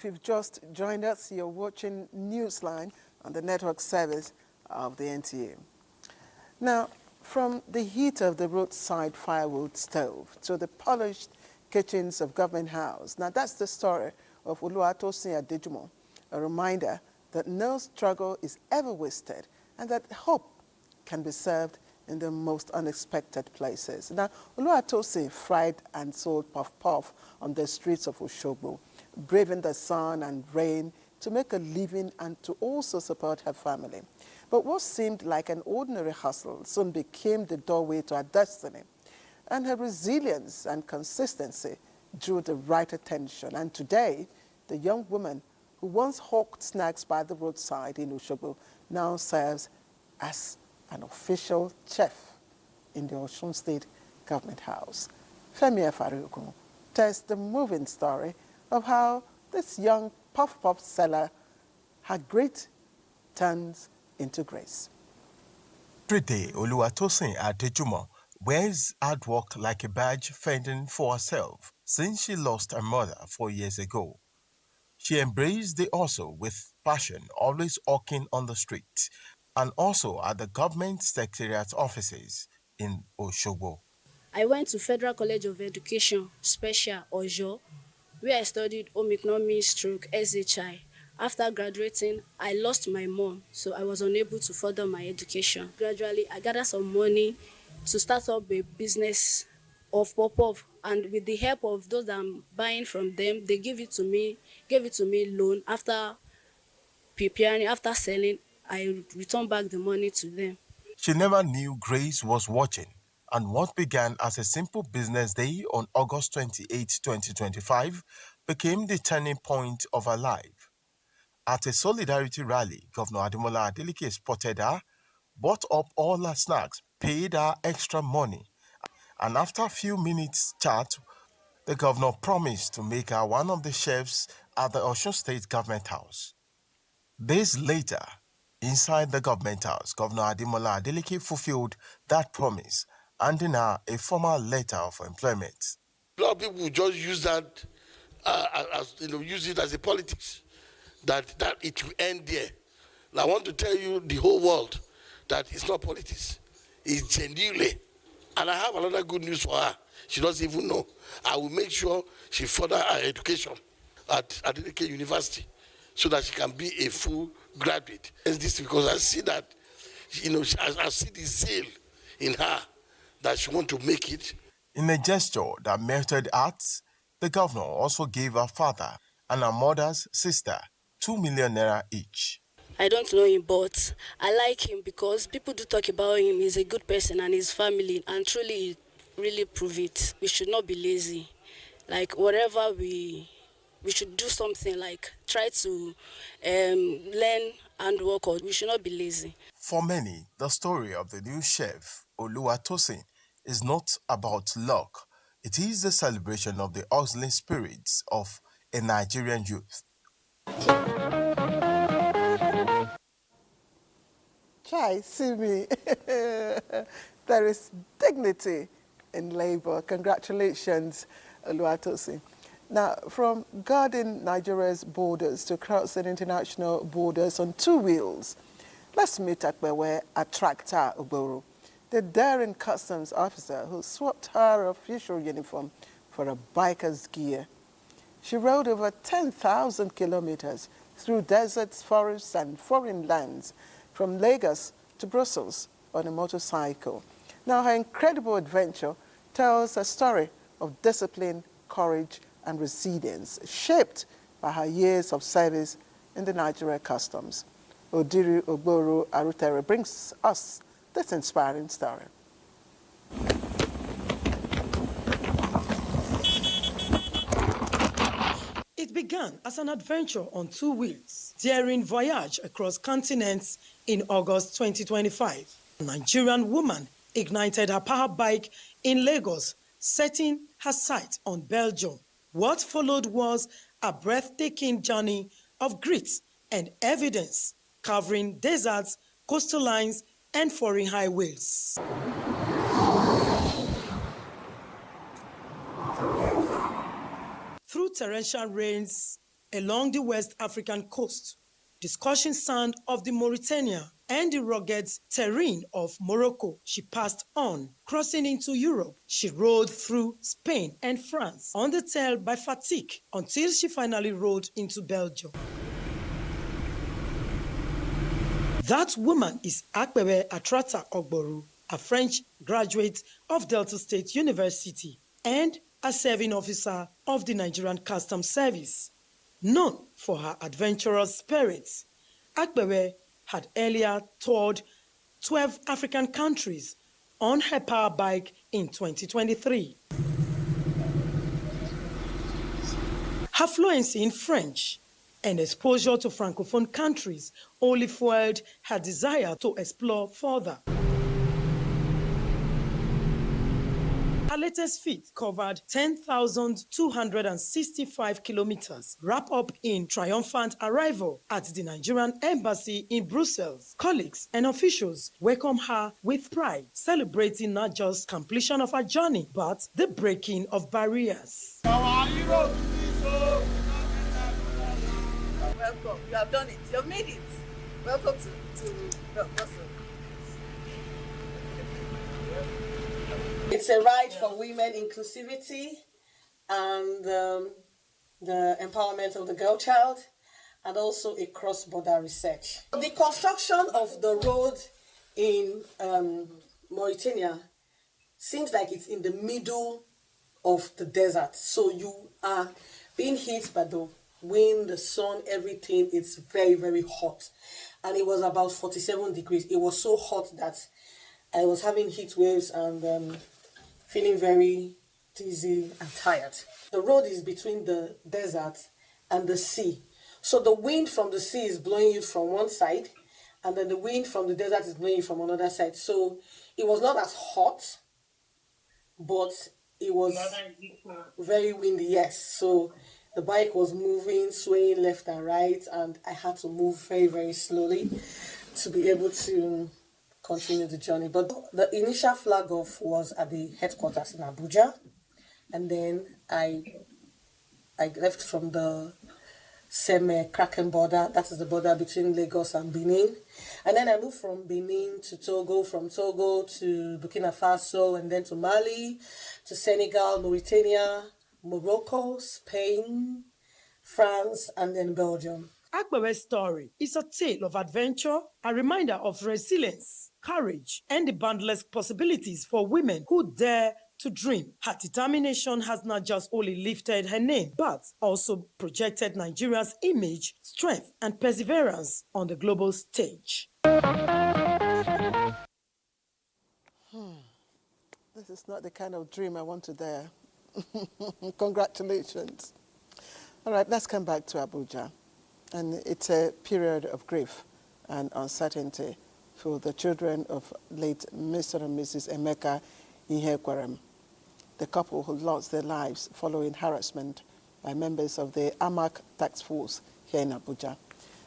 If you've just joined us, you're watching Newsline on the network service of the NTA. Now, from the heat of the roadside firewood stove to the polished kitchens of Government House, now that's the story of Oluwatosin Adejumo, a reminder that no struggle is ever wasted and that hope can be served in the most unexpected places. Now, Oluwatosin fried and sold puff-puff on the streets of Osogbo, braving the sun and rain to make a living and to also support her family. But what seemed like an ordinary hustle soon became the doorway to her destiny. And her resilience and consistency drew the right attention. And today, the young woman who once hawked snacks by the roadside in Osogbo now serves as an official chef in the Osun State Government House. Femi Faruku tells the moving story of how this young puff-puff seller had great turns into grace. Every day, Oluwatosin Adejumo wears hard work like a badge fending for herself since she lost her mother 4 years ago. She embraced the hustle with passion, always hawking on the street and also at the government secretariat offices in Osogbo. I went to Federal College of Education, Special Ojo, where I studied home economics stroke SHI. After graduating, I lost my mom, so I was unable to further my education. Gradually, I gathered some money to start up a business of pop-up, and with the help of those that I'm buying from them, they gave it to me loan. After preparing, after selling, I returned back the money to them. She never knew Grace was watching, and what began as a simple business day on August 28, 2025 became the turning point of her life. At a solidarity rally, Governor Ademola Adeleke spotted her, bought up all her snacks, paid her extra money, and after a few minutes chat, the governor promised to make her one of the chefs at the Osun State Government House. Days later, inside the Government House, Governor Ademola Adeleke fulfilled that promise, handing her a formal letter of employment. A lot of people just use that, use it as a politics, that it will end there. And I want to tell you, the whole world, that it's not politics. It's genuinely. And I have another good news for her. She doesn't even know. I will make sure she further her education at Adeleke University so that she can be a full graduate. And this because I see that, I see the zeal in her that she wants to make it. In a gesture that melted hearts, the governor also gave her father and her mother's sister 2 million naira each. I don't know him, but I like him because people do talk about him. He's a good person and his family, and truly, he really prove it. We should not be lazy. Like, whatever we should do something, like try to learn and work out. We should not be lazy. For many, the story of the new chef, Oluwatosin, is not about luck. It is the celebration of the hustling spirits of a Nigerian youth. Chai, see me. There is dignity in labor. Congratulations, Oluwatosin. Now, from guarding Nigeria's borders to crossing international borders on 2 wheels, let's meet Akbewe Attractor Ogboro, the daring customs officer who swapped her official uniform for a biker's gear. She rode over 10,000 kilometers through deserts, forests, and foreign lands, from Lagos to Brussels on a motorcycle. Now, her incredible adventure tells a story of discipline, courage, and resilience, shaped by her years of service in the Nigeria Customs. Odiri Ogboro Arutere brings us this inspiring story. It began as an adventure on 2 wheels, daring voyage across continents in August 2025. A Nigerian woman ignited her power bike in Lagos, setting her sight on Belgium. What followed was a breathtaking journey of grit and evidence, covering deserts, coastal lines, and foreign highways. Through torrential rains, along the West African coast, the scorching sand of the Mauritania, and the rugged terrain of Morocco. She passed on, crossing into Europe. She rode through Spain and France, undeterred by fatigue, until she finally rode into Belgium. That woman is Akpebe Atrata Ogboru, a French graduate of Delta State University and a serving officer of the Nigerian Customs Service. Known for her adventurous spirits, Akpebe had earlier toured 12 African countries on her power bike in 2023. Her fluency in French and exposure to Francophone countries only fueled her desire to explore further. Her latest feat covered 10,265 kilometers, wrapped up in triumphant arrival at the Nigerian embassy in Brussels. Colleagues and officials welcome her with pride, celebrating not just completion of her journey, but the breaking of barriers. Welcome. You have done it. You have made it. Welcome to Brussels. It's a ride for women inclusivity and the empowerment of the girl child, and also a cross-border research. The construction of the road in Mauritania seems like it's in the middle of the desert. So you are being hit by the wind, the sun, everything. It's very, very hot. And it was about 47 degrees. It was so hot that I was having heat waves and feeling very dizzy and tired. The road is between the desert and the sea. So the wind from the sea is blowing you from one side, and then the wind from the desert is blowing you from another side. So it was not as hot, but it was very windy, yes. So the bike was moving, swaying left and right, and I had to move very, very slowly to be able to continue the journey. But the initial flag off was at the headquarters in Abuja, and then I left from the Seme-Kraken border. That is the border between Lagos and Benin, and then I moved from Benin to Togo, from Togo to Burkina Faso, and then to Mali, to Senegal, Mauritania, Morocco, Spain, France, and then Belgium. Akpebe's story is a tale of adventure, a reminder of resilience, courage, and the boundless possibilities for women who dare to dream. Her determination has not just only lifted her name, but also projected Nigeria's image, strength, and perseverance on the global stage. This is not the kind of dream I want to dare. Congratulations. All right, let's come back to Abuja. And it's a period of grief and uncertainty for the children of late Mr. and Mrs. Emeka Ihekwerem, the couple who lost their lives following harassment by members of the AMAC task force here in Abuja.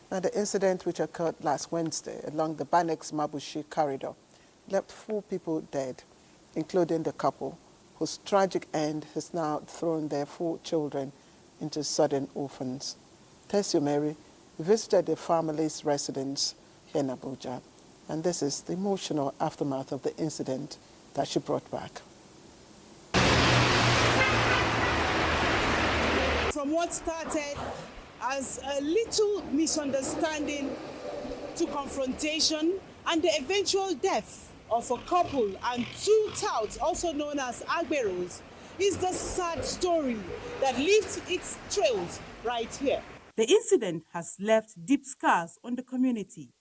Now, the incident, which occurred last Wednesday along the Banex-Mabushi corridor, left 4 people dead, including the couple, whose tragic end has now thrown their 4 children into sudden orphans. Tessie Mary visited the family's residence here in Abuja, and this is the emotional aftermath of the incident that she brought back. From what started as a little misunderstanding to confrontation and the eventual death of a couple and 2 touts, also known as Agberos, is the sad story that leaves its trails right here. The incident has left deep scars on the community.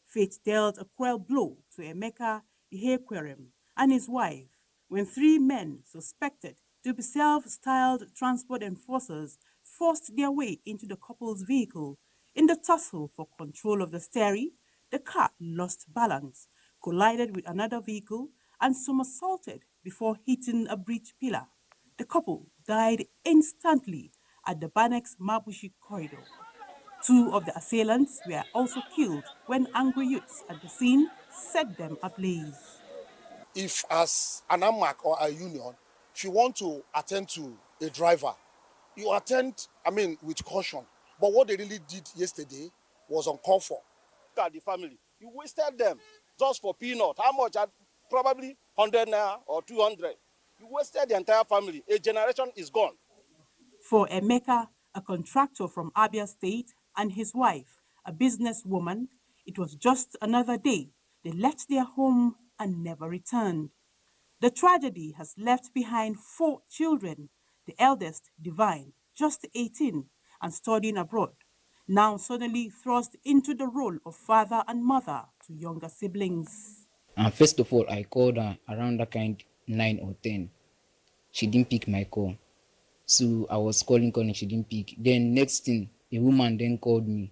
Fate dealt a cruel blow to Emeka Ihekwerem and his wife when 3 men suspected to be self-styled transport enforcers forced their way into the couple's vehicle. In the tussle for control of the steering, the car lost balance, collided with another vehicle, and somersaulted before hitting a bridge pillar. The couple died instantly at the Banex-Mabushi corridor. 2 of the assailants were also killed when angry youths at the scene set them ablaze. If as an AMAC or a union, if you want to attend to a driver, you attend, with caution. But what they really did yesterday was uncalled for. Look at the family. You wasted them just for peanut. How much? Probably 100 naira or 200. You wasted the entire family. A generation is gone. For Emeka, a contractor from Abia State, and his wife, a businesswoman, it was just another day. They left their home and never returned. The tragedy has left behind 4 children, the eldest, Divine, just 18 and studying abroad, now suddenly thrust into the role of father and mother to younger siblings. And first of all, I called her around that kind 9 or 10. She didn't pick my call. So I was calling, she didn't pick. Then next thing, a woman then called me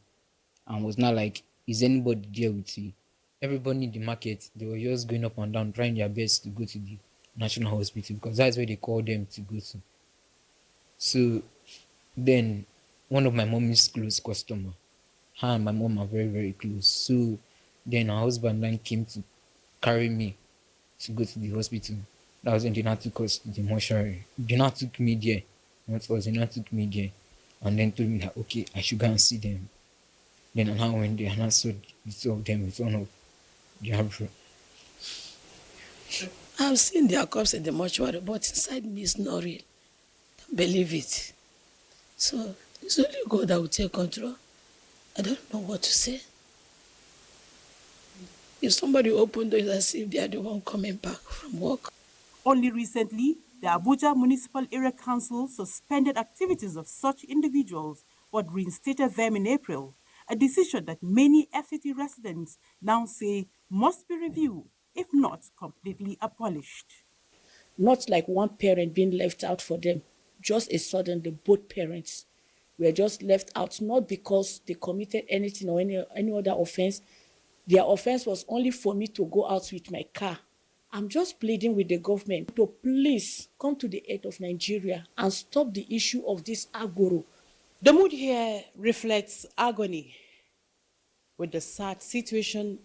and was not like, is anybody there with you? Everybody in the market, they were just going up and down, trying their best to go to the National Hospital because that's where they called them to go to. So then one of my mommy's close customer, her and my mom are very, very close. So then her husband then came to carry me to go to the hospital. That was when they now took us to the mortuary. They now took me there. Once was they now took me there and then told me that okay, I should go and see them. Then I now went there and I saw the 2 of them with one of their bro. I've seen their corpse in the mortuary, but inside me is not real. Don't believe it. So it's only God that will take control. I don't know what to say. If somebody opened doors as if they are the one coming back from work. Only recently, the Abuja Municipal Area Council suspended activities of such individuals but reinstated them in April, a decision that many FCT residents now say must be reviewed, if not completely abolished. Not like one parent being left out for them. Just a sudden, both parents were just left out, not because they committed anything or any other offense. Their offense was only for me to go out with my car. I'm just pleading with the government to please come to the aid of Nigeria and stop the issue of this agoro. The mood here reflects agony, with the sad situation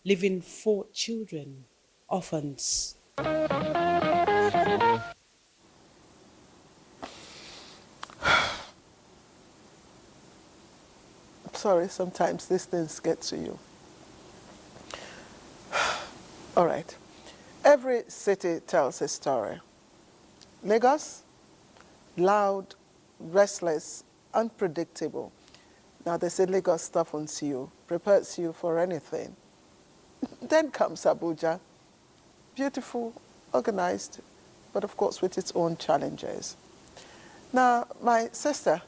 leaving 4 children orphans. Sorry, sometimes these things get to you. All right. Every city tells a story. Lagos, loud, restless, unpredictable. Now they say Lagos toughens you, prepares you for anything. Then comes Abuja, beautiful, organized, but of course with its own challenges. Now, my sister,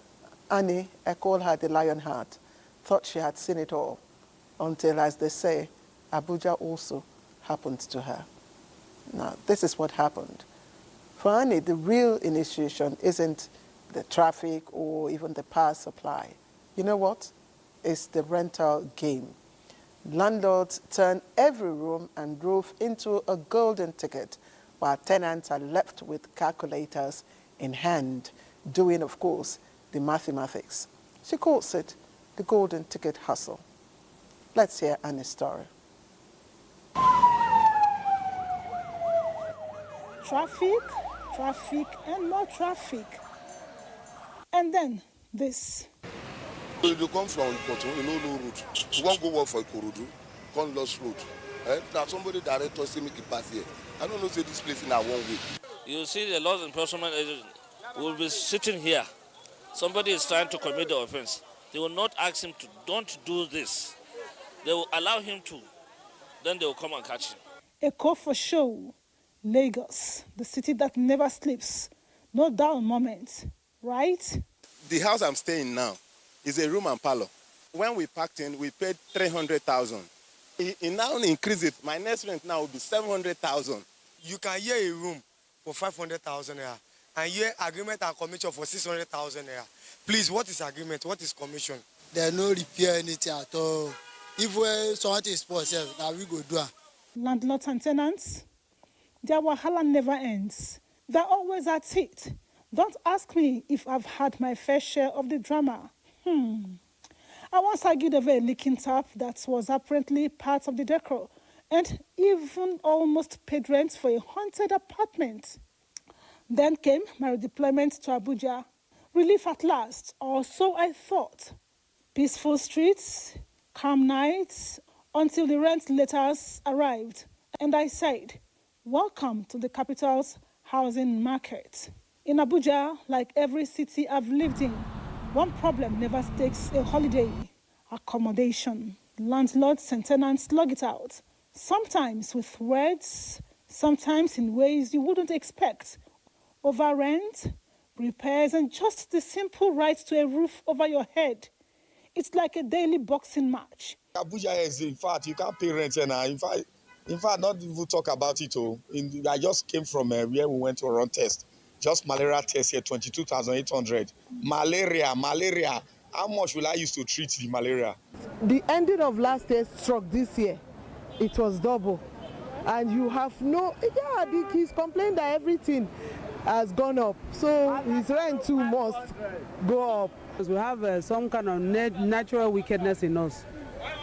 Annie, I call her the Lionheart, thought she had seen it all, until, as they say, Abuja also happened to her. Now, this is what happened. For Annie, the real initiation isn't the traffic or even the power supply. You know what? It's the rental game. Landlords turn every room and roof into a golden ticket, while tenants are left with calculators in hand, doing, of course, the mathematics. She calls it the golden ticket hustle. Let's hear Annie's story. Traffic, and more traffic. And then this. You come from Koto, you know no road. You want to go work for Ikorodu, come lost road. Now somebody direct us to make it pass here. I don't know say this place in our 1 week. You see the laws enforcement agent will be sitting here. Somebody is trying to commit the offense. They will not ask him to don't do this. They will allow him to. Then they will come and catch him. A call for show. Lagos, the city that never sleeps. No dull moment, right? The house I'm staying now is a room and parlor. When we packed in, we paid 300,000. It now increased it. My next rent now will be 700,000. You can hear a room for 500,000 naira and hear agreement and commission for 600,000 naira. Please, what is agreement? What is commission? They no repair anything at all. If something is possible, now we go do it. Landlords and tenants, their wahala never ends. They're always at it. Don't ask me if I've had my fair share of the drama. I once argued over a leaking tap that was apparently part of the decor, and even almost paid rent for a haunted apartment. Then came my redeployment to Abuja. Relief at last, or so I thought. Peaceful streets, calm nights, until the rent letters arrived. And I said, welcome to the capital's housing market. In Abuja, like every city I've lived in, one problem never takes a holiday: accommodation. Landlords and tenants slug it out, sometimes with words, sometimes in ways you wouldn't expect. Over rent, repairs, and just the simple right to a roof over your head. It's like a daily boxing match. Abuja is, in fact, you can't pay rent now. In fact, not even talk about it. I just came from where we went to run test. Just malaria test here, 22,800. Malaria. How much will I use to treat the malaria? The ending of last year struck this year. It was double. And you have he's complaining that everything has gone up. So his rent too must go up. We have some kind of natural wickedness in us.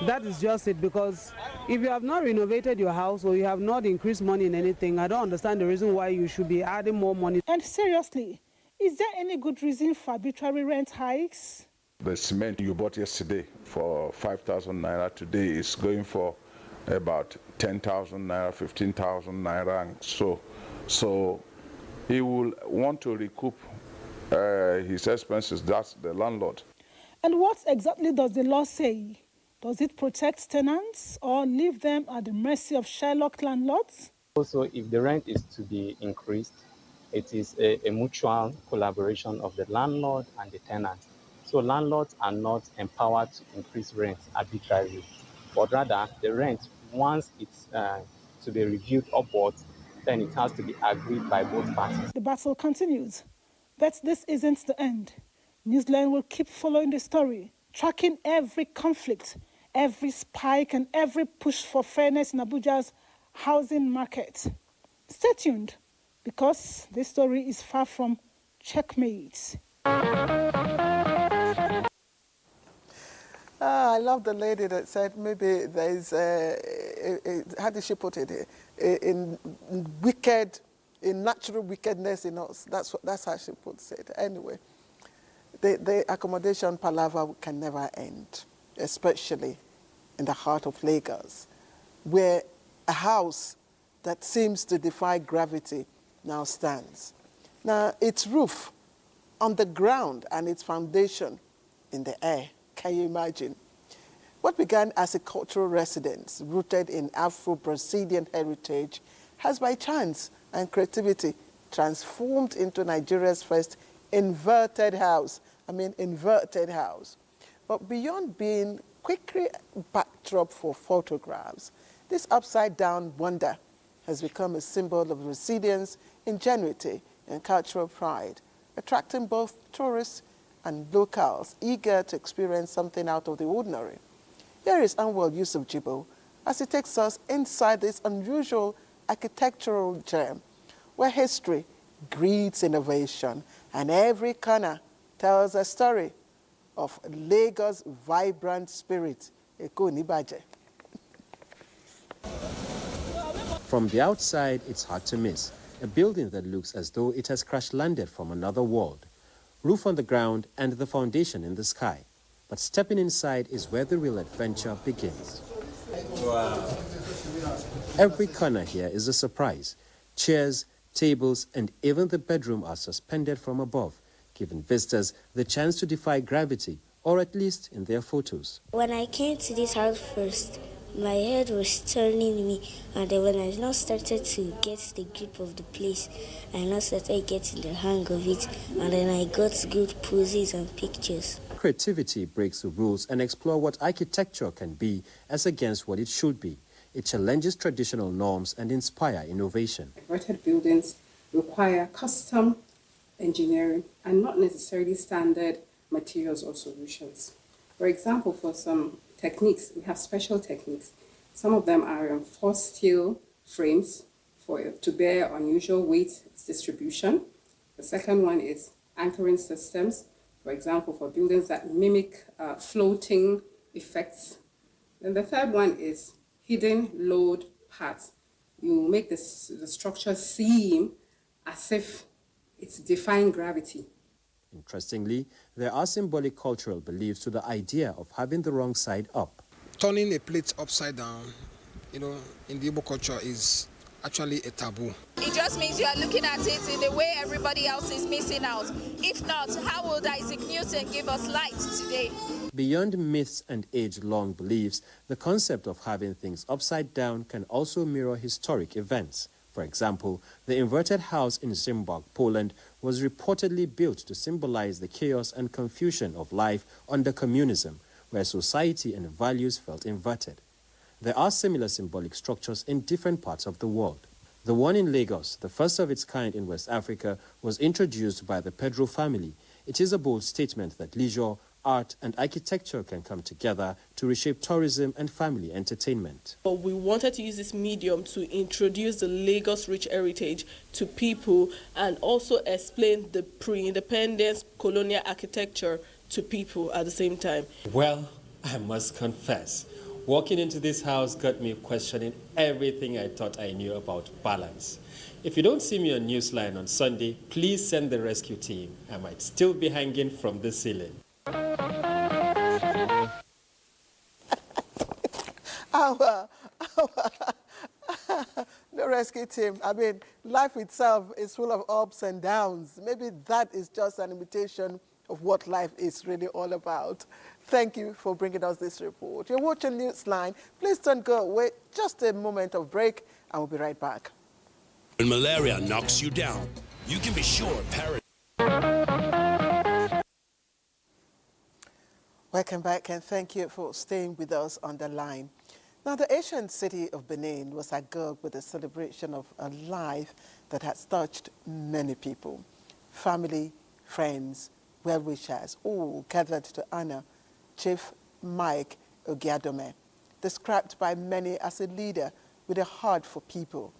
That is just it, because if you have not renovated your house or you have not increased money in anything, I don't understand the reason why you should be adding more money. And seriously, is there any good reason for arbitrary rent hikes? The cement you bought yesterday for 5,000 naira today is going for about 10,000 naira, 15,000 naira, and so he will want to recoup his expenses. That's the landlord. And what exactly does the law say? Does it protect tenants or leave them at the mercy of Shylock landlords? Also, if the rent is to be increased, it is a mutual collaboration of the landlord and the tenant. So landlords are not empowered to increase rent arbitrarily, but rather the rent, once it's to be reviewed upwards, then it has to be agreed by both parties. The battle continues, but this isn't the end. Newsline will keep following the story, tracking every conflict, every spike, and every push for fairness in Abuja's housing market. Stay tuned, because this story is far from checkmate. I love the lady that said maybe there's how did she put it? In natural wickedness in us. That's how she puts it. Anyway, the accommodation palaver can never end, especially in the heart of Lagos, where a house that seems to defy gravity now stands. Now, its roof on the ground and its foundation in the air. Can you imagine? What began as a cultural residence rooted in Afro-Brazilian heritage has by chance and creativity transformed into Nigeria's first inverted house. Inverted house. But beyond being quickly backdrop for photographs, this upside-down wonder has become a symbol of resilience, ingenuity, and cultural pride, attracting both tourists and locals eager to experience something out of the ordinary. Here is Anwar Yusuf Jibo as he takes us inside this unusual architectural gem where history greets innovation and every corner tells a story of Lagos' vibrant spirit. Eko Nibaje. From the outside, it's hard to miss. A building that looks as though it has crash-landed from another world. Roof on the ground and the foundation in the sky. But stepping inside is where the real adventure begins. Wow. Every corner here is a surprise. Chairs, tables, and even the bedroom are suspended from above, giving visitors the chance to defy gravity, or at least in their photos. When I came to this house first, my head was turning me, and then when I now started to get the grip of the place, I now started getting the hang of it, and then I got good poses and pictures. Creativity breaks the rules and explores what architecture can be as against what it should be. It challenges traditional norms and inspires innovation. Inverted buildings require custom engineering and not necessarily standard materials or solutions. For example, for some techniques, we have special techniques. Some of them are reinforced steel frames to bear unusual weight distribution. The second one is anchoring systems, for example, for buildings that mimic floating effects. Then the third one is hidden load paths. You make the structure seem as if it's defying gravity. Interestingly, there are symbolic cultural beliefs to the idea of having the wrong side up. Turning a plate upside down, in the Igbo culture is actually a taboo. It just means you are looking at it in the way everybody else is missing out. If not, how would Isaac Newton give us light today? Beyond myths and age-long beliefs, the concept of having things upside down can also mirror historic events. For example, the inverted house in Zimbabwe, Poland, was reportedly built to symbolize the chaos and confusion of life under communism, where society and values felt inverted. There are similar symbolic structures in different parts of the world. The one in Lagos, the first of its kind in West Africa, was introduced by the Pedro family. It is a bold statement that leisure, art and architecture can come together to reshape tourism and family entertainment. But we wanted to use this medium to introduce the Lagos rich heritage to people and also explain the pre-independence colonial architecture to people at the same time. Well, I must confess, walking into this house got me questioning everything I thought I knew about balance. If you don't see me on Newsline on Sunday, please send the rescue team. I might still be hanging from the ceiling. The rescue team. I mean, life itself is full of ups and downs. Maybe that is just an imitation of what life is really all about. Thank you for bringing us this report. You're watching Newsline. Please don't go away. Just a moment of break, and we'll be right back. When malaria knocks you down, you can be sure Welcome back, and thank you for staying with us on the line. Now, the ancient city of Benin was agog with the celebration of a life that has touched many people. Family, friends, well-wishers, all gathered to honor Chief Mike Ogiadome, described by many as a leader with a heart for people.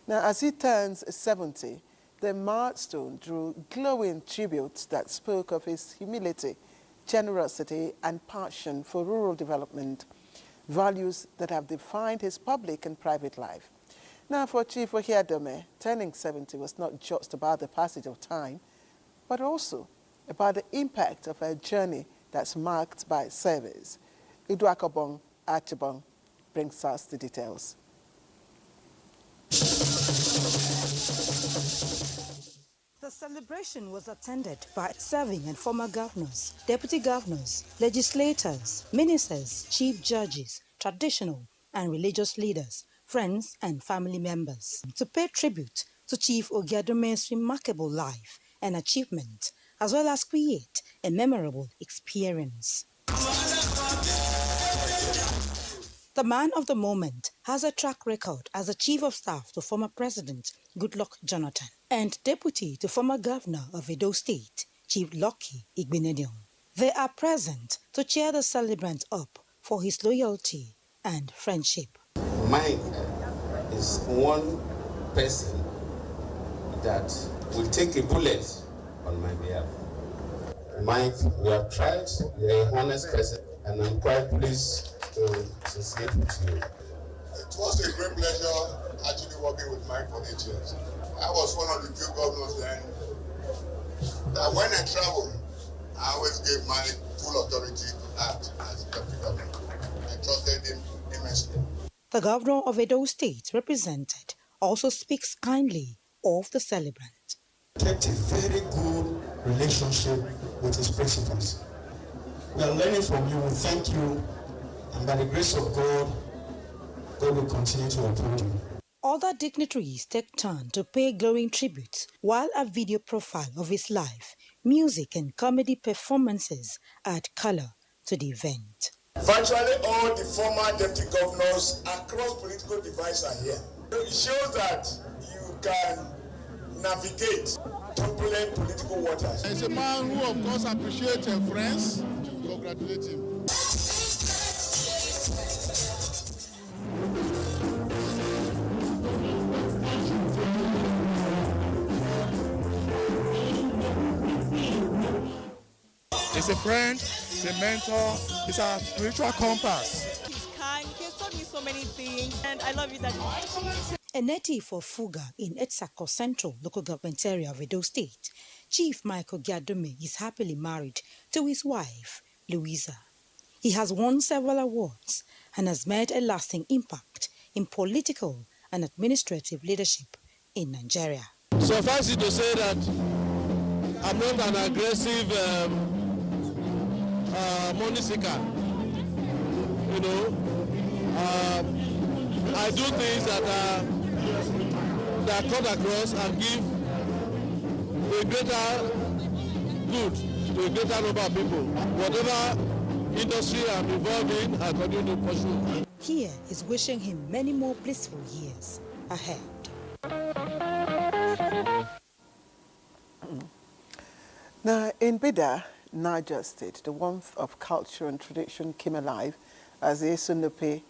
Now, as he turns 70, the milestone drew glowing tributes that spoke of his humility, generosity, and passion for rural development, values that have defined his public and private life. Now, for Chief Ogiadome, turning 70 was not just about the passage of time, but also about the impact of a journey that's marked by service. Iduakobong Achibong brings us the details. The celebration was attended by serving and former governors, deputy governors, legislators, ministers, chief judges, traditional and religious leaders, friends and family members, to pay tribute to Chief Ogiadome's remarkable life and achievement, as well as create a memorable experience. The man of the moment has a track record as a chief of staff to former President Goodluck Jonathan and deputy to former governor of Edo State, Chief Lucky Igbenedion. They are present to cheer the celebrant up for his loyalty and friendship. Mike is one person that will take a bullet on my behalf. Mike, we have tried, you're an honest person, and I'm quite pleased to associate with you. It was a great pleasure actually working with Mike for 8 years. I was one of the few governors then that when I traveled, I always gave Mike full authority to act as deputy governor. I trusted him immensely. The governor of Edo State represented also speaks kindly of the celebrant. Kept a very good relationship with his principals. We are learning from you. Thank you. And by the grace of God, God will continue to uphold you. Other dignitaries take turn to pay glowing tributes, while a video profile of his life, music and comedy performances add color to the event. Virtually all the former deputy governors across political divides are here. It shows that you can navigate turbulent political waters. He's a man who, of course, appreciates friends. Congratulate him. He's a friend, he's a mentor, he's a spiritual compass. He's kind, he has taught me so many things, and I love his attitude. A native of Fuga in Etsako Central local government area of Edo State, Chief Michael Giadome is happily married to his wife, Louisa. He has won several awards and has made a lasting impact in political and administrative leadership in Nigeria. Suffice it to say that I'm not an aggressive money seeker. You know, I do things that cut across and give a greater good to a greater number of people. Whatever industry I'm involved in, I continue to pursue. Here is wishing him many more blissful years ahead. Now, in Bida, Niger State, the warmth of culture and tradition came alive as the Esunupe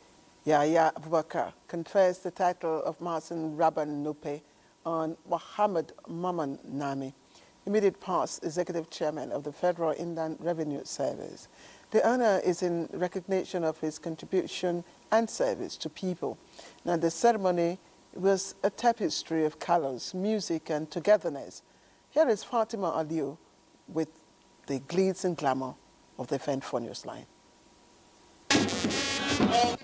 Yaya Abubakar confers the title of Martin Rabban Nupe on Muhammad Maman Nami, immediate past executive chairman of the Federal Inland Revenue Service. The honor is in recognition of his contribution and service to people. Now, the ceremony was a tapestry of colors, music, and togetherness. Here is Fatima Aliu with the glitz and glamour of the event for Newsline.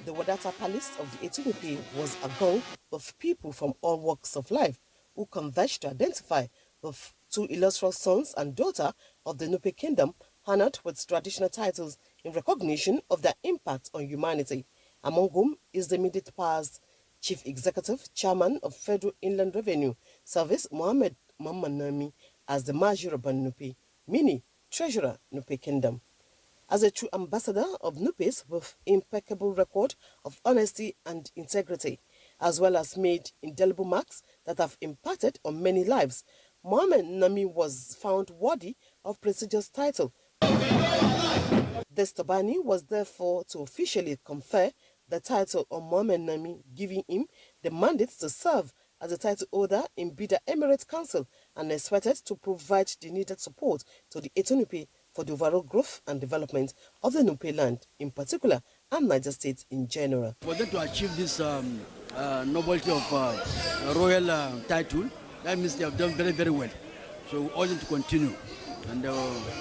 The Wadata Palace of the Etunupe was agog of people from all walks of life who converged to identify with two illustrious sons and daughter of the Nupe Kingdom, honored with traditional titles in recognition of their impact on humanity, among whom is the immediate past Chief Executive Chairman of Federal Inland Revenue Service, Mohammed Mamanami, as the Majuraban Nupe, Mini Treasurer Nupe Kingdom. As a true ambassador of Nupes with impeccable record of honesty and integrity, as well as made indelible marks that have impacted on many lives, Mohammed Nami was found worthy of prestigious title. This Tabani was therefore to officially confer the title on Mohammed Nami, giving him the mandate to serve as a title holder in Bida Emirate Council and expected to provide the needed support to the Etunupe for the overall growth and development of the Nupe land in particular and Niger State in general. For them to achieve this nobility of royal title, that means they have done very, very well. So we urge them to continue. And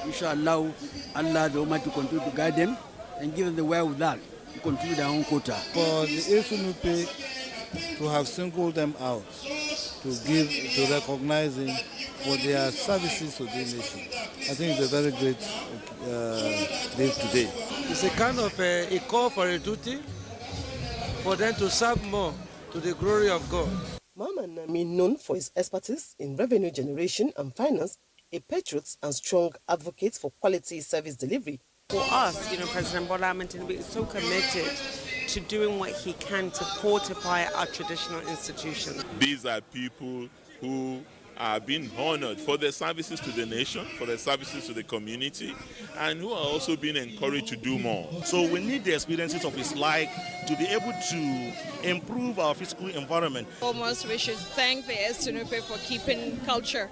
we shall allow Allah the Almighty to continue to guide them and give them the wherewithal to continue their own quota. For the Esunupe to have singled them out, to recognize them for their services to the nation, I think it's a very great day today. It's a kind of a call for a duty for them to serve more to the glory of God. Mama Nami, known for his expertise in revenue generation and finance, a patriot and strong advocate for quality service delivery. For us, President Bola Ahmed Tinubu is so committed to doing what he can to fortify our traditional institutions. These are people who are being honored for their services to the nation, for their services to the community, and who are also being encouraged to do more. So we need the experiences of his life to be able to improve our physical environment. Almost we should thank the Esunupe for keeping culture,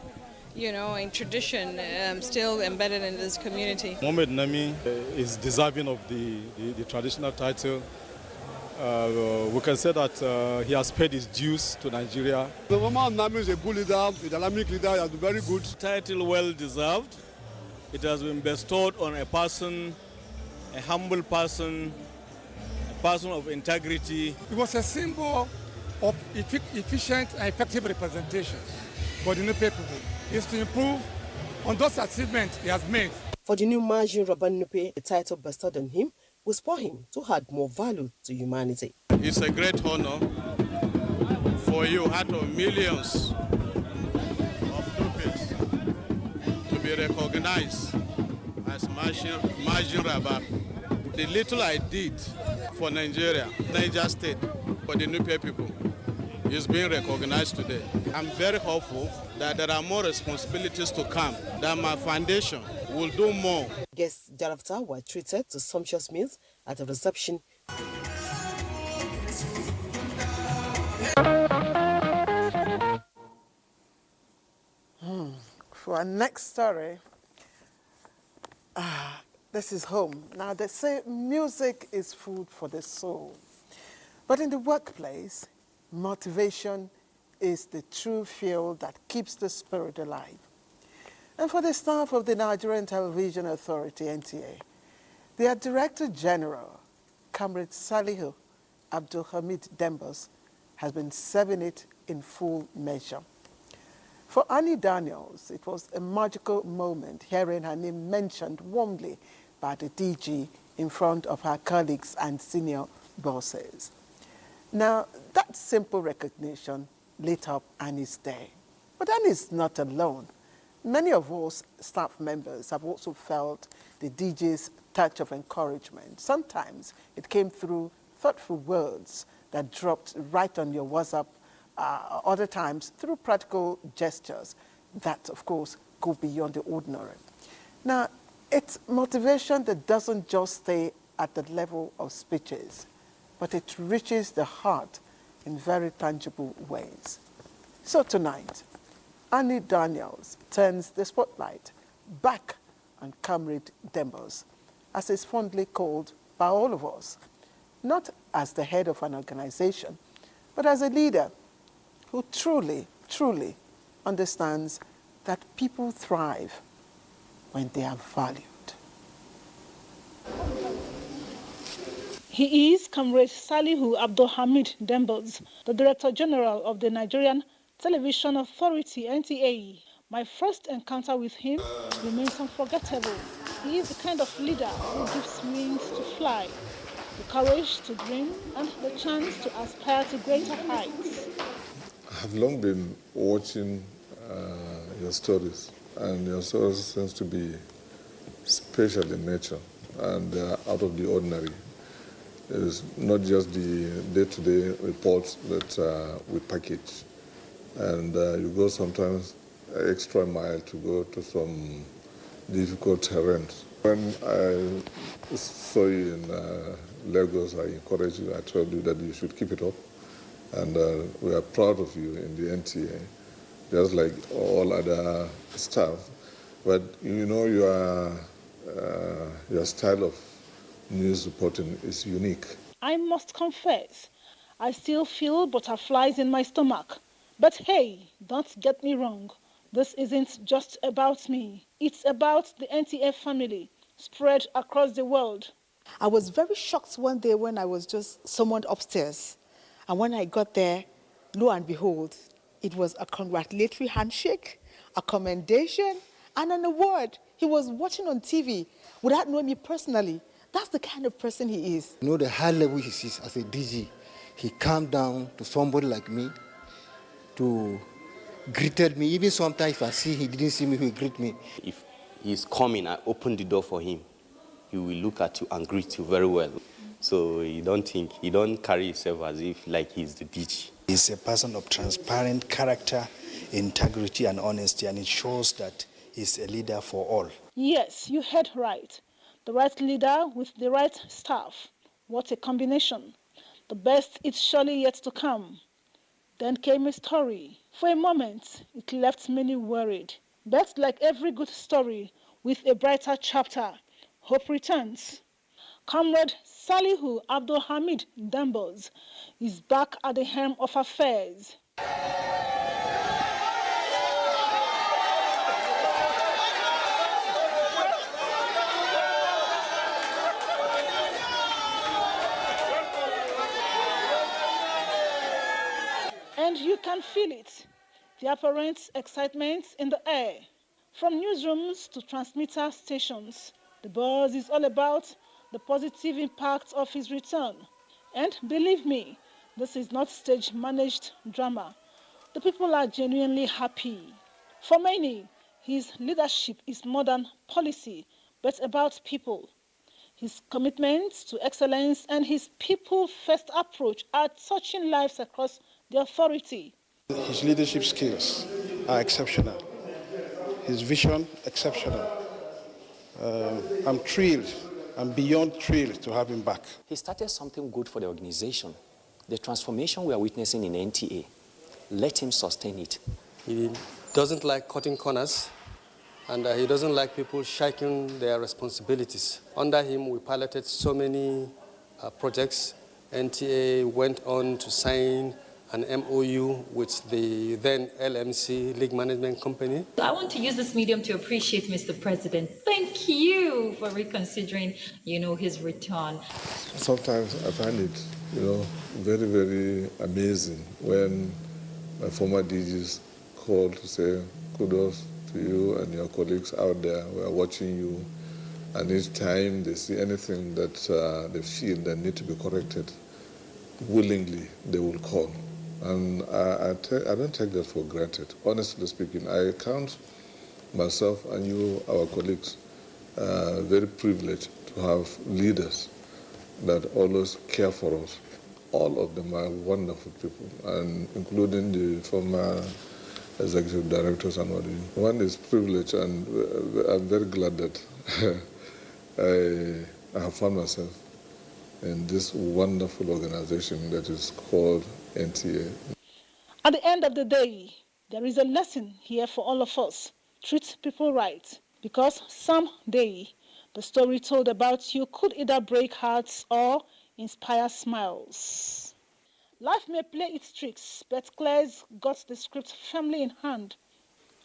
and tradition still embedded in this community. Mohammed Nami is deserving of the traditional title. We can say that he has paid his dues to Nigeria. Mohammed Nami is a good leader, a dynamic leader, he has been very good. Title well deserved. It has been bestowed on a person, a humble person, a person of integrity. It was a symbol of efficient and effective representation for the Nupe people. Is to improve on those achievements he has made. For the new Majin Rabban Nupe, the title bestowed on him will spur him to add more value to humanity. It's a great honor for you out of millions of Nupes to be recognized as Majin Rabban. The little I did for Nigeria, Niger State, for the Nupe people, is being recognized today. I'm very hopeful that there are more responsibilities to come, that my foundation will do more. Guests thereafter were treated to sumptuous meals at a reception. For our next story, this is home. Now, they say music is food for the soul. But in the workplace, motivation is the true fuel that keeps the spirit alive. And for the staff of the Nigerian Television Authority, NTA, their Director General, Comrade Salihu Abdulhamid Dembos, has been serving it in full measure. For Annie Daniels, it was a magical moment hearing her name mentioned warmly by the DG in front of her colleagues and senior bosses. Now, that simple recognition lit up Annie's day. But Annie's not alone. Many of us staff members have also felt the DG's touch of encouragement. Sometimes it came through thoughtful words that dropped right on your WhatsApp, other times through practical gestures that, of course, go beyond the ordinary. Now, it's motivation that doesn't just stay at the level of speeches, but it reaches the heart in very tangible ways. So tonight, Annie Daniels turns the spotlight back on Comrade Dembos, as is fondly called by all of us, not as the head of an organization, but as a leader who truly, truly understands that people thrive when they are valued. He is Comrade Salihu Abdulhamid Dembos, the Director General of the Nigerian Television Authority, NTA. My first encounter with him remains unforgettable. He is the kind of leader who gives wings to fly, the courage to dream, and the chance to aspire to greater heights. I have long been watching your stories, and your stories seems to be special in nature and out of the ordinary. It's not just the day-to-day reports that we package. And you go sometimes an extra mile to go to some difficult terrains. When I saw you in Lagos, I encouraged you, I told you that you should keep it up. And we are proud of you in the NTA, just like all other staff. But you know, your style of news reporting is unique. I must confess, I still feel butterflies in my stomach. But hey, don't get me wrong. This isn't just about me. It's about the NTA family spread across the world. I was very shocked one day when I was just summoned upstairs. And when I got there, lo and behold, it was a congratulatory handshake, a commendation, and an award. He was watching on TV without knowing me personally. That's the kind of person he is. You know the high level he sees as a DG. He calmed down to somebody like me, to greeted me. Even sometimes if I see he didn't see me, he will greet me. If he's coming, I open the door for him. He will look at you and greet you very well. So you don't carry himself as if like he's the DG. He's a person of transparent character, integrity and honesty, and it shows that he's a leader for all. Yes, you heard right. The right leader with the right staff. What a combination. The best is surely yet to come. Then came a story. For a moment, it left many worried. But like every good story, with a brighter chapter, hope returns. Comrade Salihu Abdulhamid Dembos is back at the helm of affairs. And you can feel it, the apparent excitement in the air. From newsrooms to transmitter stations, the buzz is all about the positive impact of his return. And believe me, this is not stage-managed drama. The people are genuinely happy. For many, his leadership is more than policy, but about people. His commitment to excellence and his people-first approach are touching lives across the authority. His leadership skills are exceptional. His vision, exceptional. I'm thrilled. I'm beyond thrilled to have him back. He started something good for the organization. The transformation we are witnessing in NTA. Let him sustain it. He doesn't like cutting corners, and he doesn't like people shaking their responsibilities. Under him, we piloted so many projects. NTA went on to sign an MOU with the then LMC League Management Company. I want to use this medium to appreciate Mr. President. Thank you for reconsidering, his return. Sometimes I find it, very, very amazing when my former DGs call to say kudos to you and your colleagues out there. We are watching you, and each time they see anything that they feel that need to be corrected, willingly they will call. And I don't take that for granted. Honestly speaking, I count myself and you, our colleagues, very privileged to have leaders that always care for us. All of them are wonderful people, and including the former executive directors and all. One is privileged, and I'm very glad that I have found myself in this wonderful organization that is called NTA. At the end of the day, there is a lesson here for all of us. Treat people right, because someday the story told about you could either break hearts or inspire smiles. Life may play its tricks, but Claire's got the script firmly in hand.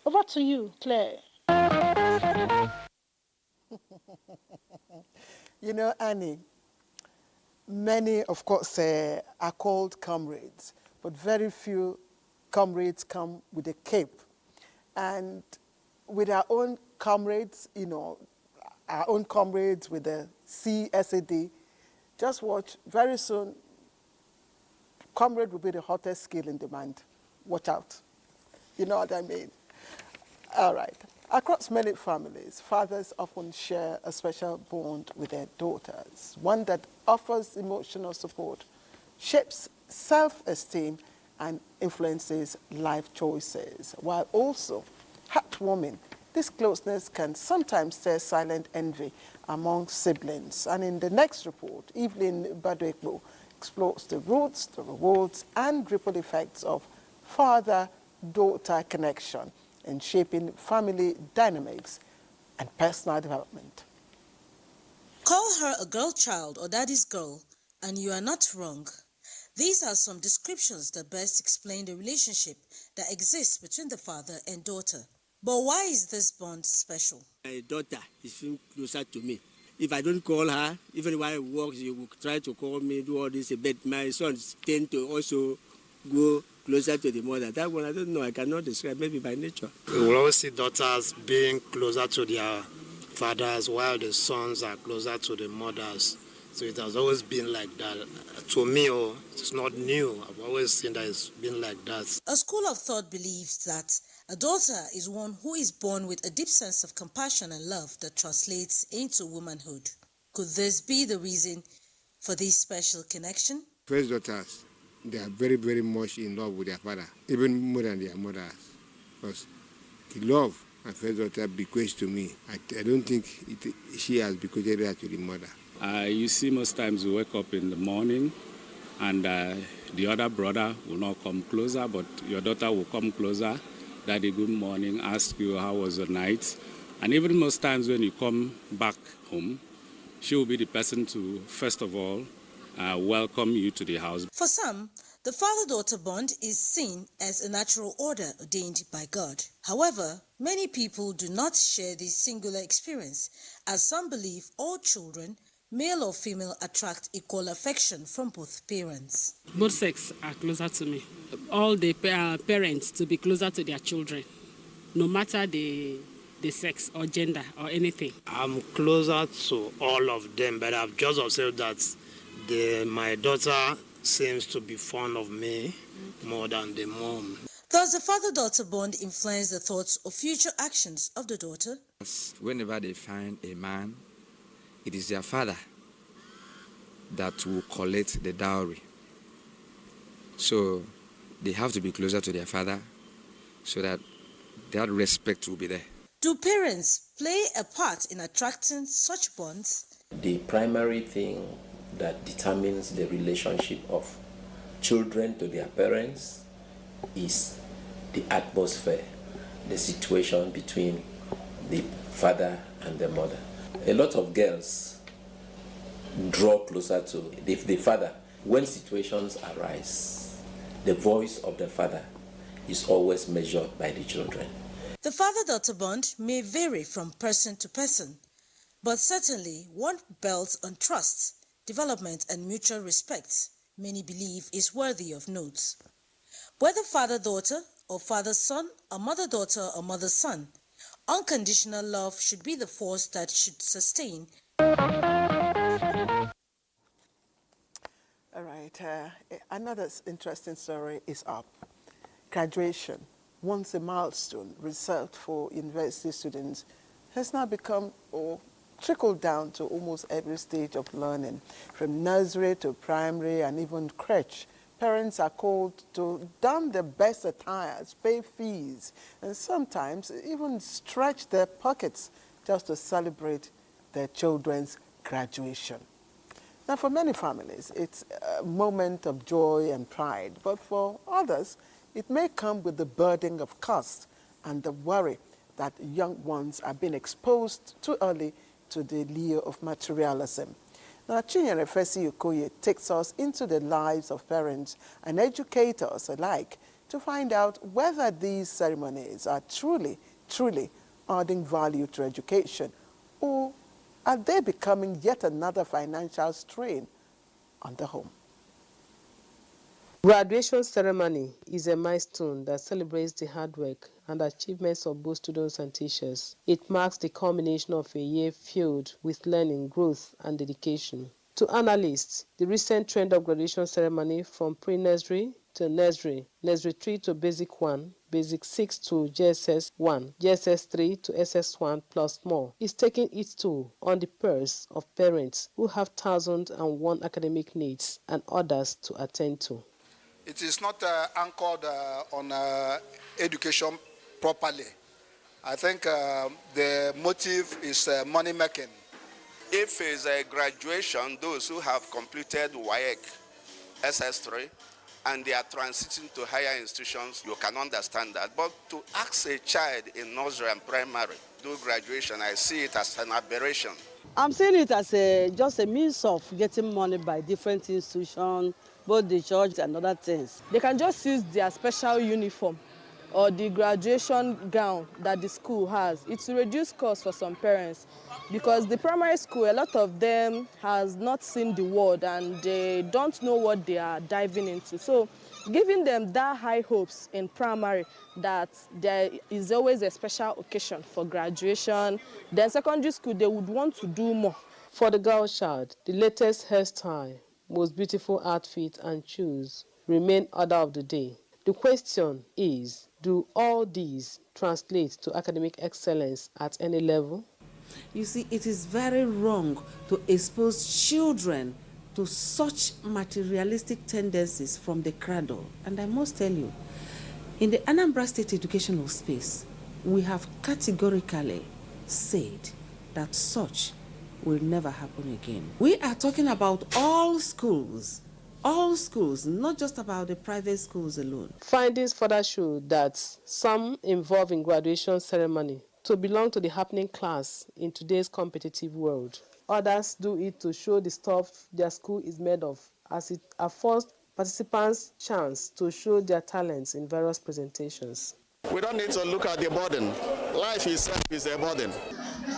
Over to you, Claire. Annie, many, of course, are called comrades, but very few comrades come with a cape. And with our own comrades, our own comrades with the CSAD, just watch, very soon, comrade will be the hottest skill in demand. Watch out. You know what I mean? All right. Across many families, fathers often share a special bond with their daughters, one that offers emotional support, shapes self-esteem, and influences life choices, while also heartwarming. This closeness can sometimes stir silent envy among siblings. And in the next report, Evelyn Badwekbo explores the roots, the rewards, and ripple effects of father-daughter connection in shaping family dynamics and personal development. Call her a girl child or daddy's girl, and you are not wrong. These are some descriptions that best explain the relationship that exists between the father and daughter. But why is this bond special? My daughter is closer to me. If I don't call her, even while I work, she will try to call me, do all this. But my sons tend to also go closer to the mother. That one, I don't know. I cannot describe, maybe by nature. We will always see daughters being closer to their fathers while the sons are closer to the mothers. So it has always been like that. To me, it's not new. I've always seen that it's been like that. A school of thought believes that a daughter is one who is born with a deep sense of compassion and love that translates into womanhood. Could this be the reason for this special connection? First daughters, they are very, very much in love with their father, even more than their mothers. Because the love my first daughter bequeathed to me, I don't think she has bequeathed that to the mother. You see, most times we wake up in the morning and the other brother will not come closer, but your daughter will come closer. Daddy, good morning, ask you how was the night. And even most times when you come back home, she will be the person to, first of all, welcome you to the house. For some, the father-daughter bond is seen as a natural order ordained by God. However, many people do not share this singular experience, as some believe all children, male or female, attract equal affection from both parents. Both sexes are closer to me. All the parents to be closer to their children, no matter the sex or gender or anything. I'm closer to all of them, but I've just observed that my daughter seems to be fond of me more than the mom. Does the father-daughter bond influence the thoughts or future actions of the daughter? Whenever they find a man, it is their father that will collect the dowry. So they have to be closer to their father so that respect will be there. Do parents play a part in attracting such bonds? The primary thing that determines the relationship of children to their parents is the atmosphere, the situation between the father and the mother. A lot of girls draw closer to the father when situations arise the voice of the father is always measured by the children. The father-daughter bond may vary from person to person, but certainly one built on trust, development, and mutual respect, many believe is worthy of note. Whether father-daughter or father-son or mother-daughter or mother-son, unconditional love should be the force that should sustain. All right, another interesting story is up. Graduation, once a milestone reserved for university students, has now become or trickled down to almost every stage of learning, from nursery to primary and even crèche. Parents are called to don their best attires, pay fees, and sometimes even stretch their pockets just to celebrate their children's graduation. Now, for many families, it's a moment of joy and pride, but for others, it may come with the burden of cost and the worry that young ones are being exposed too early to the lure of materialism. Now, Chinyere Fesi Okoye takes us into the lives of parents and educators alike to find out whether these ceremonies are truly adding value to education, or are they becoming yet another financial strain on the home? Graduation ceremony is a milestone that celebrates the hard work and achievements of both students and teachers. It marks the culmination of a year filled with learning, growth, and dedication. To analysts, the recent trend of graduation ceremony from pre-nursery to nursery, nursery 3 to basic 1, basic 6 to JSS 1, JSS 3 to SS1 plus more, is taking its toll on the purse of parents who have 1,001 academic needs and others to attend to. It is not anchored on education properly. I think the motive is money making. If it's a graduation, those who have completed WAEC, SS3, and they are transiting to higher institutions, you can understand that. But to ask a child in nursery and primary do graduation, I see it as an aberration. I'm seeing it as just a means of getting money by different institutions, both the church and other things. They can just use their special uniform or the graduation gown that the school has. It will reduce costs for some parents, because the primary school, a lot of them has not seen the world and they don't know what they are diving into. So giving them that high hopes in primary that there is always a special occasion for graduation, then secondary school, they would want to do more. For the girl child, the latest hairstyle, most beautiful outfit and shoes remain order of the day. The question is, do all these translate to academic excellence at any level? You see, it is very wrong to expose children to such materialistic tendencies from the cradle. And I must tell you, in the Anambra State educational space, we have categorically said that such will never happen again. We are talking about all schools, not just about the private schools alone. Findings further show that some involved in graduation ceremony to belong to the happening class in today's competitive world. Others do it to show the stuff their school is made of, as it affords participants chance to show their talents in various presentations. We don't need to look at the burden. Life itself is a burden.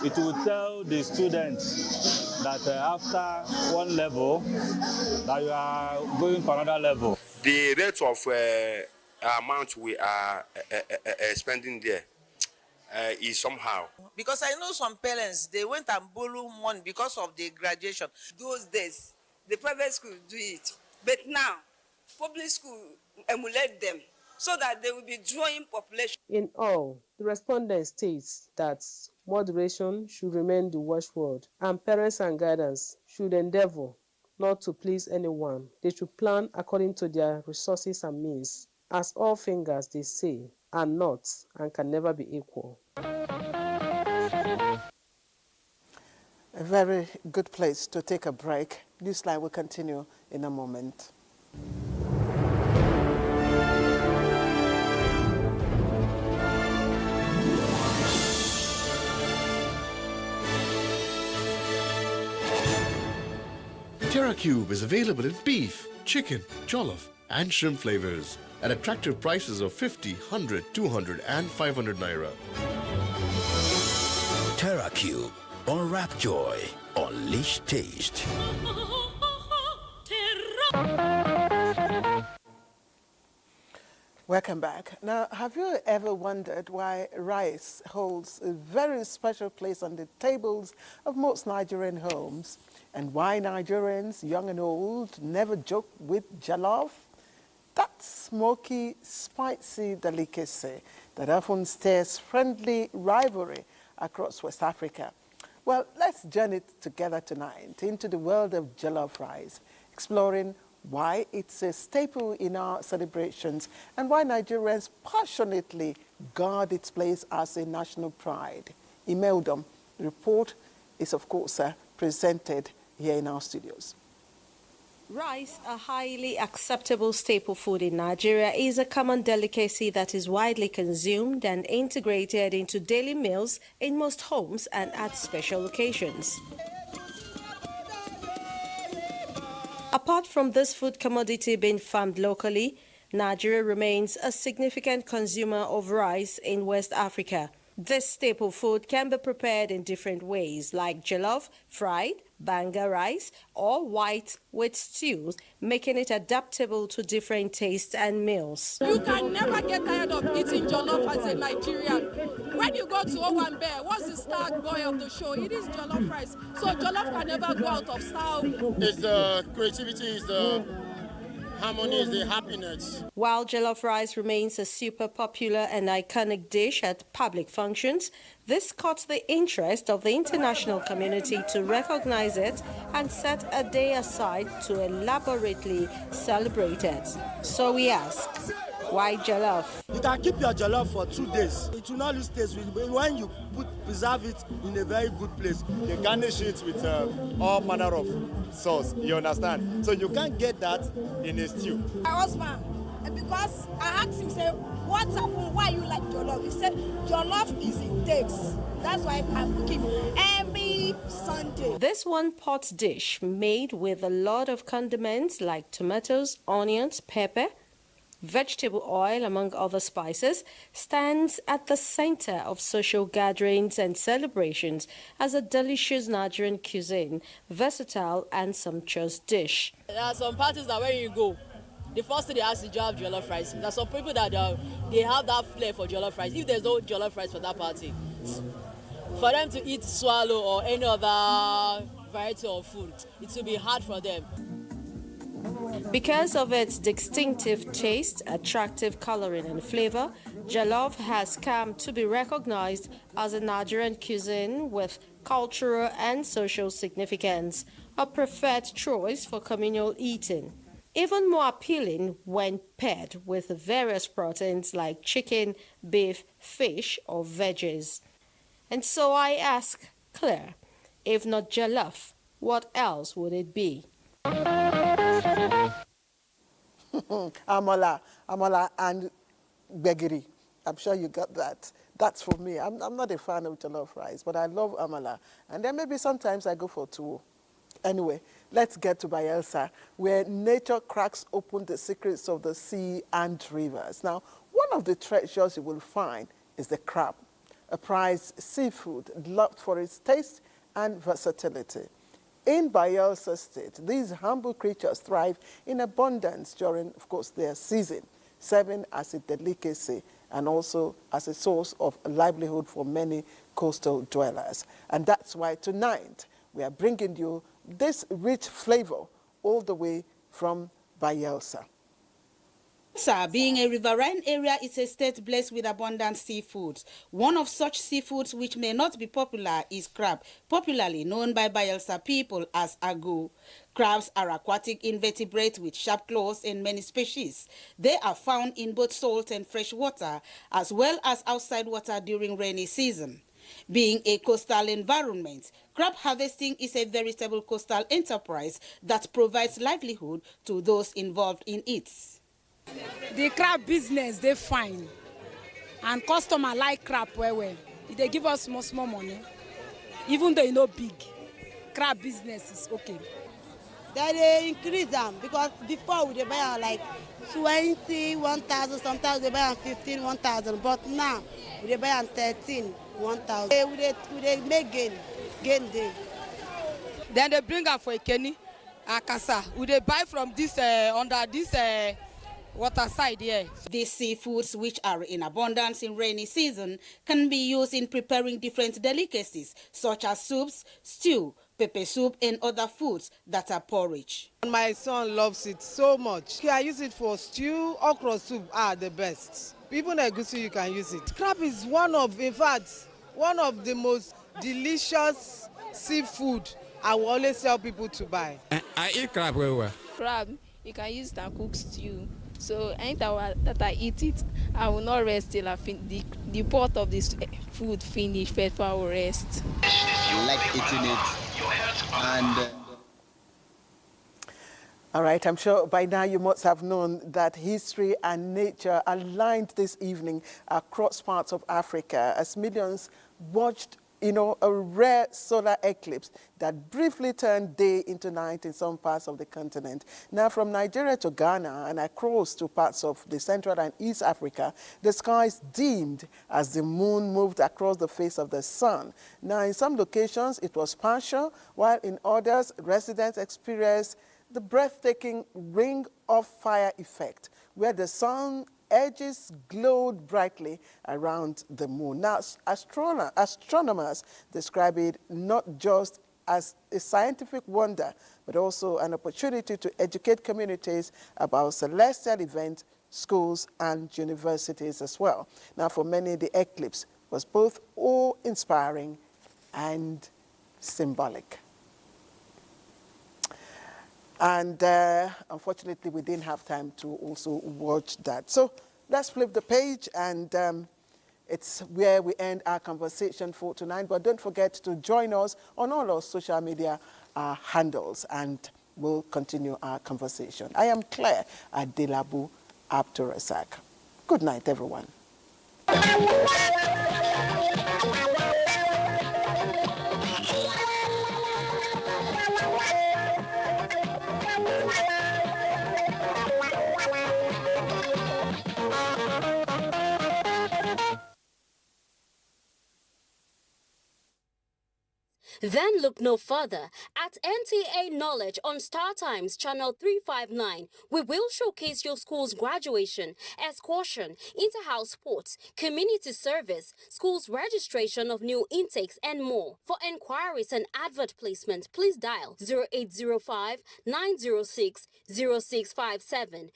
It will tell the students that after one level, that you are going for another level. The rate of amount we are spending there is somehow. Because I know some parents, they went and borrowed money because of the graduation. Those days, the private school do it. But now, public school emulate them so that they will be drawing population. In all, the respondent states that moderation should remain the watchword, and parents and guidance should endeavor not to please anyone. They should plan according to their resources and means, as all fingers, they say, are not and can never be equal. A very good place to take a break. Newsline will continue in a moment. TerraCube is available in beef, chicken, jollof, and shrimp flavors at attractive prices of 50, 100, 200 and 500 naira. TerraCube. Unwrap joy. Unleash taste. Welcome back. Now, have you ever wondered why rice holds a very special place on the tables of most Nigerian homes? And why Nigerians, young and old, never joke with jollof? That smoky, spicy delicacy that often stirs friendly rivalry across West Africa. Well, let's journey together tonight into the world of jollof rice, exploring why it's a staple in our celebrations and why Nigerians passionately guard its place as a national pride. Imeldom, the report is, of course, presented here in our studios. Rice, a highly acceptable staple food in Nigeria, is a common delicacy that is widely consumed and integrated into daily meals in most homes and at special occasions. Apart from this food commodity being farmed locally, Nigeria remains a significant consumer of rice in West Africa. This staple food can be prepared in different ways, like jollof, fried, banga rice, or white with stews, making it adaptable to different tastes and meals. You can never get tired of eating jollof as a Nigerian. When you go to Owambe, what's the star boy of the show? It is jollof rice. So jollof can never go out of style. It's the creativity, it's the harmony, it's the happiness. While jollof rice remains a super popular and iconic dish at public functions, this caught the interest of the international community to recognize it and set a day aside to elaborately celebrate it. So we ask, why jollof? You can keep your jollof for 2 days. It will not lose taste when you preserve it in a very good place. You garnish it with all manner of sauce, you understand? So you can't get that in a stew. My husband, because I asked him, say, what happened? Why you like jollof? He said, jollof is it takes. That's why I'm cooking every Sunday. This one-pot dish made with a lot of condiments like tomatoes, onions, pepper, vegetable oil, among other spices, stands at the center of social gatherings and celebrations as a delicious Nigerian cuisine, versatile and sumptuous dish. There are some parties that when you go, the first thing they ask is, do you have jollof rice? There are some people that they have that flair for jollof rice. If there's no jollof rice for that party, for them to eat swallow or any other variety of food, it will be hard for them. Because of its distinctive taste, attractive coloring and flavor, jollof has come to be recognized as a Nigerian cuisine with cultural and social significance, a preferred choice for communal eating. Even more appealing when paired with various proteins like chicken, beef, fish, or veggies. And so I ask, Claire, if not jollof, what else would it be? Amala and gbegiri. I'm sure you got that. That's for me. I'm not a fan of jollof rice, but I love amala. And then maybe sometimes I go for tuwo. Anyway, let's get to Bayelsa, where nature cracks open the secrets of the sea and rivers. Now, one of the treasures you will find is the crab, a prized seafood loved for its taste and versatility. In Bayelsa State, these humble creatures thrive in abundance during, of course, their season, serving as a delicacy and also as a source of livelihood for many coastal dwellers. And that's why tonight we are bringing you this rich flavor all the way from Bayelsa. Being a riverine area, is a state blessed with abundant seafoods. One of such seafoods which may not be popular is crab, popularly known by Bayelsa people as agu. Crabs are aquatic invertebrates with sharp claws in many species. They are found in both salt and fresh water, as well as outside water during rainy season. Being a coastal environment, crab harvesting is a veritable coastal enterprise that provides livelihood to those involved in it. The crab business, they fine. And customer like crab well. They give us small money. Even though you know big, crab business is okay. Then they increase them because before we dey buy am like 20, 1,000, sometimes they buy am 15, 1,000. But now we dey buy am 13, 1,000. We dey make gain dey. Then they bring am for Ikeni, Akasa. We dey buy from this under this water side here. These seafoods, which are in abundance in rainy season, can be used in preparing different delicacies such as soups, stew, pepper soup, and other foods that are porridge. My son loves it so much. I use it for stew. Okra soup are the best. Even egusi you can use it. Crab is one of the most delicious seafood I will always tell people to buy. I eat crab very well. Crab, you can use it and cook stew. So anytime that I eat it, I will not rest till I the pot of this food finish before I will rest. I like eating it. And all right, I'm sure by now you must have known that history and nature aligned this evening across parts of Africa as millions watched a rare solar eclipse that briefly turned day into night in some parts of the continent. Now, from Nigeria to Ghana and across to parts of the Central and East Africa, the skies dimmed as the moon moved across the face of the sun. Now, in some locations, it was partial, while in others, residents experienced the breathtaking ring of fire effect, where the sun edges glowed brightly around the moon. Now, astronomers describe it not just as a scientific wonder, but also an opportunity to educate communities about celestial events, schools, and universities as well. Now, for many, the eclipse was both awe-inspiring and symbolic. And unfortunately, we didn't have time to also watch that. So let's flip the page, and it's where we end our conversation for tonight. But don't forget to join us on all our social media handles, and we'll continue our conversation. I am Claire Adelabu Abdurasak. Good night, everyone. Then look no further. At NTA Knowledge on Star Times Channel 359, we will showcase your school's graduation, excursion, inter-house sports, community service, school's registration of new intakes, and more. For enquiries and advert placement, please dial 0805-906-0657,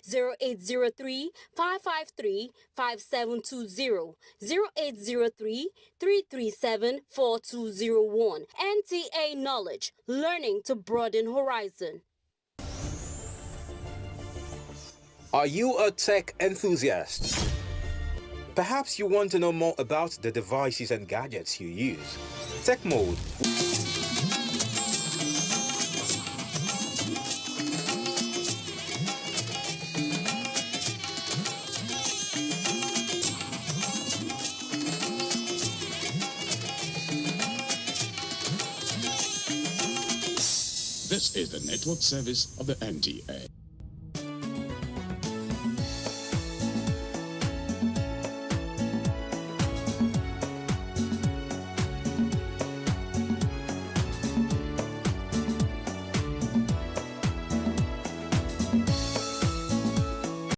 0803-553-5720, 0803-337-4201. NTA Knowledge, learning to broaden horizon. Are you a tech enthusiast? Perhaps you want to know more about the devices and gadgets you use. Tech Mode. This is the network service of the NTA.